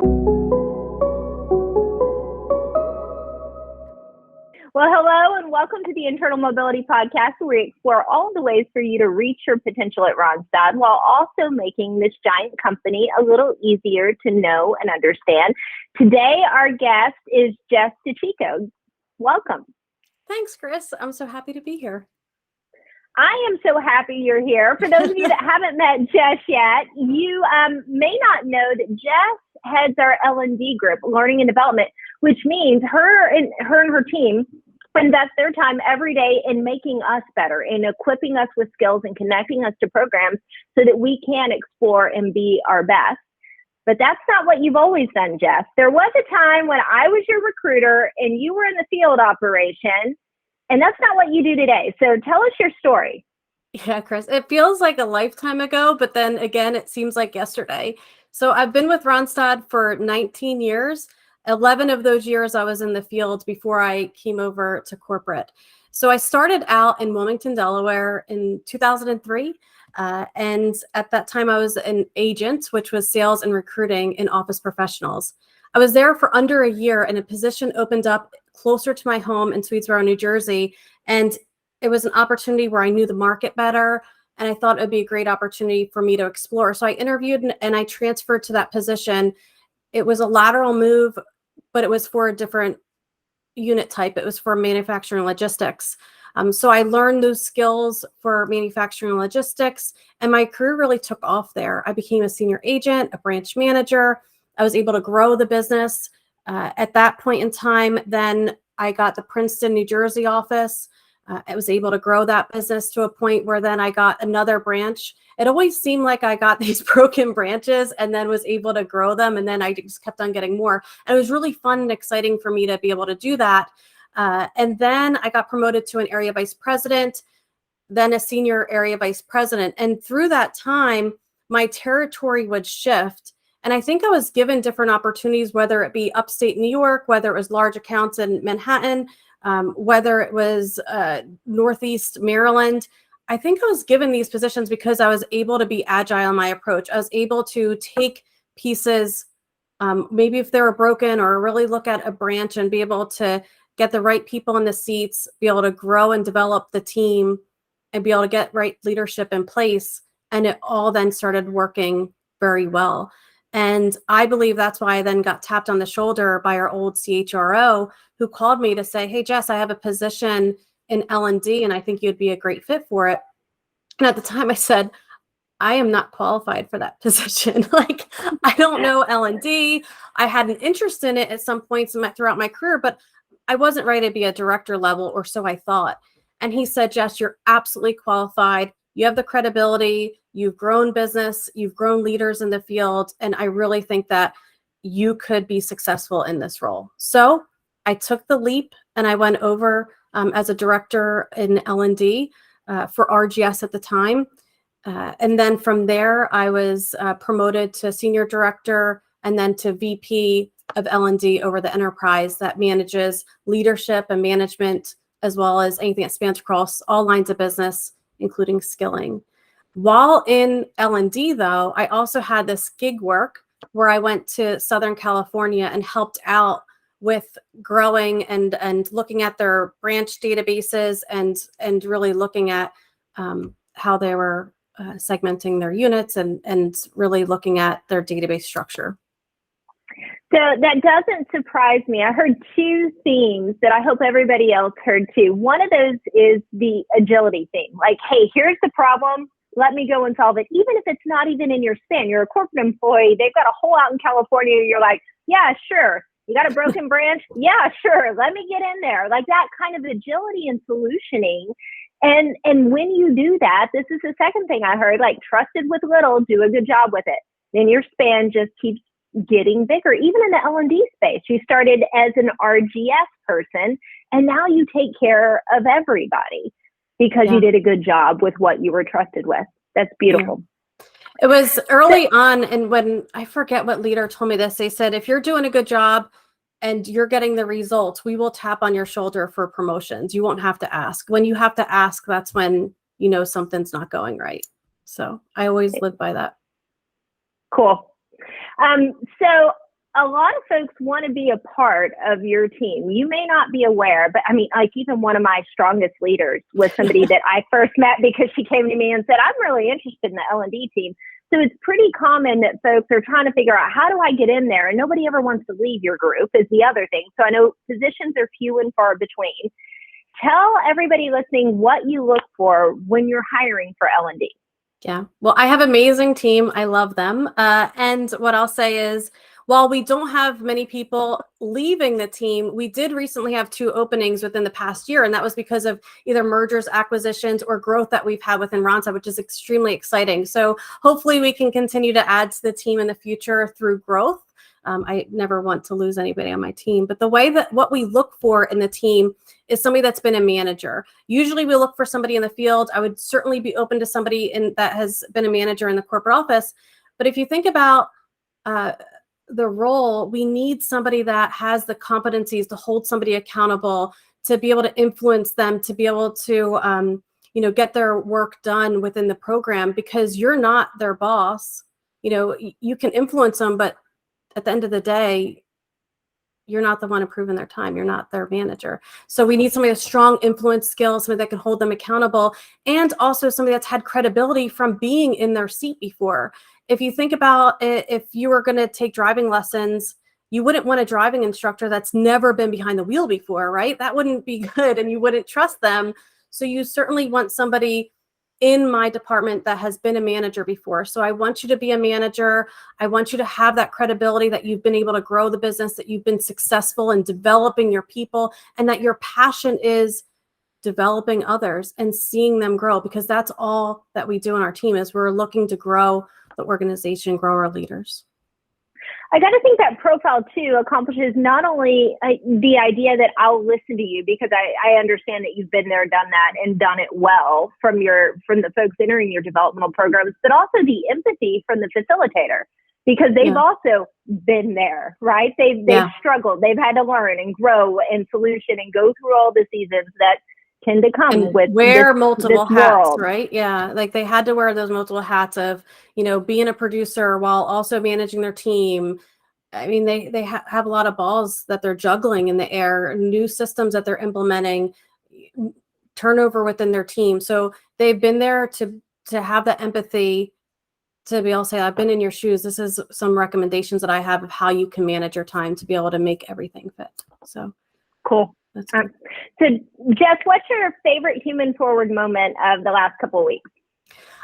Well, hello and welcome to the Internal Mobility Podcast, where we explore all the ways for you to reach your potential at Randstad while also making this giant company a little easier to know and understand. Today, our guest is Jess DiCicco. Welcome. Thanks, Chris. I'm so happy to be here. I am so happy you're here. For those of you that haven't met Jess yet, you may not know that Jess heads our L&D group, Learning and Development, which means her and her team invest their time every day in making us better, in equipping us with skills and connecting us to programs so that we can explore and be our best. But that's not what you've always done, Jess. There was a time when I was your recruiter and you were in the field operation, and that's not what you do today. So tell us your story. Yeah, Chris, it feels like a lifetime ago, but then again, it seems like yesterday. So I've been with Randstad for 19 years. 11 of those years I was in the field before I came over to corporate. So I started out in Wilmington, Delaware in 2003. And at that time I was an agent, which was sales and recruiting in office professionals. I was there for under a year and a position opened up closer to my home in Swedesboro, New Jersey. And it was an opportunity where I knew the market better. And I thought it would be a great opportunity for me to explore. So I interviewed and I transferred to that position. It was a lateral move, but it was for a different unit type. It was for manufacturing logistics. So I learned those skills for manufacturing logistics, and my career really took off there. I became a senior agent, a branch manager. I was able to grow the business. At that point in time, then I got the Princeton, New Jersey office. I was able to grow that business to a point where then I got another branch. It always seemed like I got these broken branches and then was able to grow them. And then I just kept on getting more. And it was really fun and exciting for me to be able to do that. And then I got promoted to an area vice president, then a senior area vice president. And through that time, my territory would shift. And I think I was given different opportunities, whether it be upstate New York, whether it was large accounts in Manhattan, whether it was Northeast Maryland. I think I was given these positions because I was able to be agile in my approach. I was able to take pieces, maybe if they were broken, or really look at a branch and be able to get the right people in the seats, be able to grow and develop the team, and be able to get right leadership in place. And it all then started working very well. And I believe that's why I then got tapped on the shoulder by our old CHRO, who called me to say, "Hey, Jess, I have a position in L&D and I think you'd be a great fit for it." And at the time I said, I am not qualified for that position. Like, I don't know L&D. I had an interest in it at some points throughout my career, but I wasn't ready to be a director level, or so I thought. And he said, "Jess, you're absolutely qualified. You have the credibility, you've grown business, you've grown leaders in the field, and I really think that you could be successful in this role." So I took the leap and I went over as a director in L&D for RGS at the time. And then from there, I was promoted to senior director and then to VP of L&D over the enterprise that manages leadership and management, as well as anything that spans across all lines of business, including skilling. While in L&D, though, I also had this gig work where I went to Southern California and helped out with growing and looking at their branch databases and really looking at how they were segmenting their units and really looking at their database structure. So that doesn't surprise me. I heard two themes that I hope everybody else heard too. One of those is the agility theme. Like, hey, here's the problem. Let me go and solve it. Even if it's not even in your span, you're a corporate employee. They've got a hole out in California. You're like, yeah, sure. You got a broken branch? Yeah, sure. Let me get in there. Like that kind of agility and solutioning. And when you do that, this is the second thing I heard, like trusted with little, do a good job with it. Then your span just keeps getting bigger. Even in the L&D space, you started as an RGS person, and now you take care of everybody because you did a good job with what you were trusted with. That's beautiful. Yeah. It was early on, and when I forget what leader told me this, they said, if you're doing a good job and you're getting the results, we will tap on your shoulder for promotions. You won't have to ask. When you have to ask, that's when you know something's not going right. So I always live by that. Cool. So a lot of folks want to be a part of your team. You may not be aware, but I mean, like even one of my strongest leaders was somebody that I first met because she came to me and said, I'm really interested in the L&D team. So it's pretty common that folks are trying to figure out, how do I get in there? And nobody ever wants to leave your group is the other thing. So I know positions are few and far between. Tell everybody listening what you look for when you're hiring for L&D. Yeah. Well, I have an amazing team. I love them. And what I'll say is, while we don't have many people leaving the team, we did recently have 2 openings within the past year. And that was because of either mergers, acquisitions, or growth that we've had within Randstad, which is extremely exciting. So hopefully we can continue to add to the team in the future through growth. I never want to lose anybody on my team, but the way that what we look for in the team is somebody that's been a manager. Usually we look for somebody in the field. I would certainly be open to somebody that has been a manager in the corporate office. But if you think about the role, we need somebody that has the competencies to hold somebody accountable, to be able to influence them, to be able to get their work done within the program, because you're not their boss. You can influence them, but at the end of the day, you're not the one approving their time. You're not their manager. So we need somebody with strong influence skills, somebody that can hold them accountable, and also somebody that's had credibility from being in their seat before. If you think about it, if you were going to take driving lessons, you wouldn't want a driving instructor that's never been behind the wheel before, right? That wouldn't be good, and you wouldn't trust them. So you certainly want somebody in my department that has been a manager before. So I want you to be a manager. I want you to have that credibility that you've been able to grow the business, that you've been successful in developing your people, and that your passion is developing others and seeing them grow, because that's all that we do in our team is we're looking to grow the organization, grow our leaders. I got to think that profile too accomplishes not only the idea that I'll listen to you, because I understand that you've been there, done that, and done it well from the folks entering your developmental programs, but also the empathy from the facilitator, because they've also been there, right? They've struggled, they've had to learn and grow and solution and go through all the seasons that tend to come and with wear multiple hats, world. right? Yeah, like they had to wear those multiple hats of being a producer while also managing their team. I mean, they have a lot of balls that they're juggling in the air, new systems that they're implementing, turnover within their team. So they've been there to have that empathy, to be able to say, I've been in your shoes. This is some recommendations that I have of how you can manage your time to be able to make everything fit. So cool. So Jess, what's your favorite human forward moment of the last couple of weeks?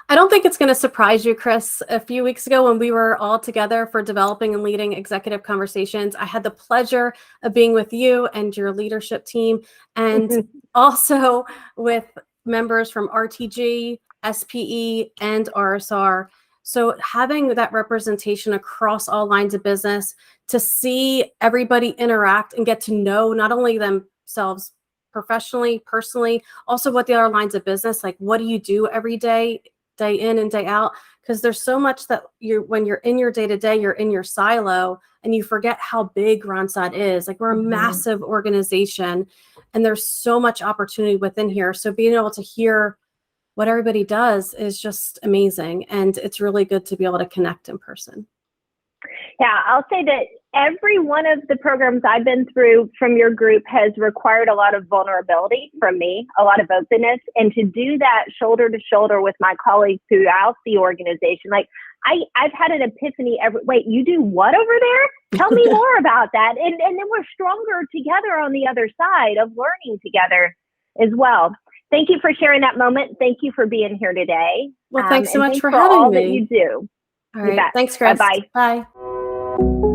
I don't think it's going to surprise you, Chris. A few weeks ago when we were all together for developing and leading executive conversations, I had the pleasure of being with you and your leadership team, and also with members from RTG, SPE, and RSR. So having that representation across all lines of business, to see everybody interact and get to know not only themselves professionally, personally, also what the other lines of business, like what do you do every day in and day out? Because there's so much that when you're in your day-to-day, you're in your silo and you forget how big Randstad is. Like we're a massive organization and there's so much opportunity within here. So being able to hear what everybody does is just amazing. And it's really good to be able to connect in person. Yeah, I'll say that every one of the programs I've been through from your group has required a lot of vulnerability from me, a lot of openness, and to do that shoulder to shoulder with my colleagues throughout the organization. Like I've had an epiphany wait, you do what over there? Tell me more about that. And then we're stronger together on the other side of learning together as well. Thank you for sharing that moment. Thank you for being here today. Well, thanks so much for all having me. that you do. All right. Thanks, Chris. Bye-bye. Bye.